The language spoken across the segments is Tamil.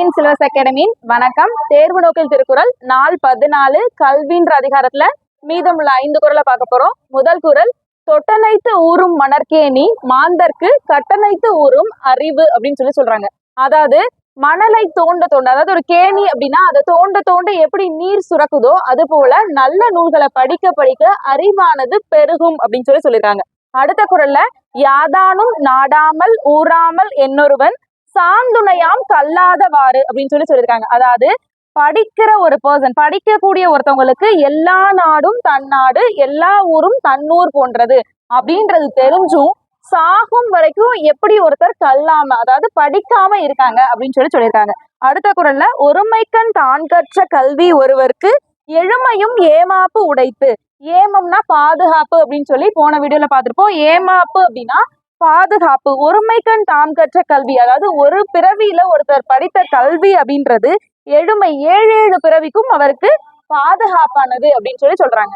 லக்கின் சிலபஸ் அகாடமியின் வணக்கம். தேர்வு நோக்கில் திருக்குறள் நாள் 14 கல்வின்ற அதிகாரத்துல மீதமுள்ள 5 குறளை பார்க்க போறோம். முதல் குறள், தொட்டனைத்து ஊறும் மணற்கேணி மாந்தர்க்கு கட்டணைத்து ஊறும் அறிவு அப்படின்னு சொல்றாங்க. அதாவது மணலை தோண்ட தோண்ட, அதாவது ஒரு கேணி அப்படின்னா அதை தோண்ட தோண்ட எப்படி நீர் சுரக்குதோ அது போல நல்ல நூல்களை படிக்க படிக்க அறிவானது பெருகும் அப்படின்னு சொல்லியிருக்காங்க. அடுத்த குறள்ல, யாதானும் நாடாமல் ஊறாமல் என்னொருவன் சாந்துணையாம் கல்லாதவாறு அப்படின்னு சொல்லியிருக்காங்க. அதாவது படிக்கிற ஒரு பர்சன், படிக்கக்கூடிய ஒருத்தவங்களுக்கு எல்லா நாடும் தன்னாடு, எல்லா ஊரும் தன்னூர் போன்றது அப்படின்றது தெரிஞ்சும் சாகும் வரைக்கும் எப்படி ஒருத்தர் கல்லாம, அதாவது படிக்காம இருக்காங்க அப்படின்னு சொல்லியிருக்காங்க. அடுத்த குறள்ல, ஒருமைக்கண் தான் கற்ற கல்வி ஒருவருக்கு எழுமையும் ஏமாப்பு உடைத்து. ஏமம்னா பாதுகாப்பு அப்படின்னு சொல்லி போன வீடியோல பார்த்திருப்போம். ஏமாப்பு அப்படின்னா பாதுகாப்பு. ஒருமைக்கண் தாம் கற்ற கல்வி, அதாவது ஒரு பிறவியில ஒருத்தர் படித்த கல்வி அப்படின்றது எழுமை, 7 பிறவிக்கும் அவருக்கு பாதுகாப்பானது அப்படின்னு சொல்றாங்க.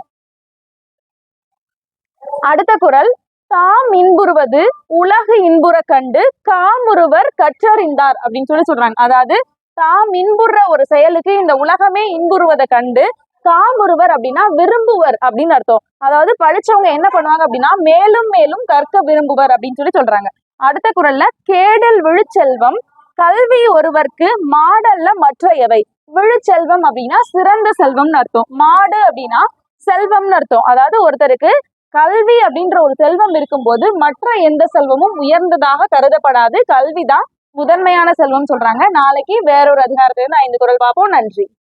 அடுத்த குறள், தாம் இன்புறுவது உலகு இன்புற கண்டு காமுறுவர் கற்றறிந்தார் அப்படின்னு சொல்றாங்க. அதாவது தாம் இன்புற ஒரு செயலுக்கு இந்த உலகமே இன்புறுவதை கண்டு, காமுறுவர் அப்படின்னா விரும்புவர் அப்படின்னு அர்த்தம். அதாவது படிச்சவங்க என்ன பண்ணுவாங்க அப்படின்னா மேலும் மேலும் கற்க விரும்புவர் அப்படின்னு சொல்றாங்க. அடுத்த குறள்ல, கேடல் விழுச்செல்வம் கல்வி ஒருவர்க்கு மாடல்ல மற்ற எவை. விழுச்செல்வம் அப்படின்னா சிறந்த செல்வம்னு அர்த்தம். மாடு அப்படின்னா செல்வம்னு அர்த்தம். அதாவது ஒருத்தருக்கு கல்வி அப்படின்ற ஒரு செல்வம் இருக்கும்போது மற்ற எந்த செல்வமும் உயர்ந்ததாக கருதப்படாது. கல்விதான் முதன்மையான செல்வம் சொல்றாங்க. நாளைக்கு வேறொரு அதிகாரத்திலிருந்து 5 குறள் பார்ப்போம். நன்றி.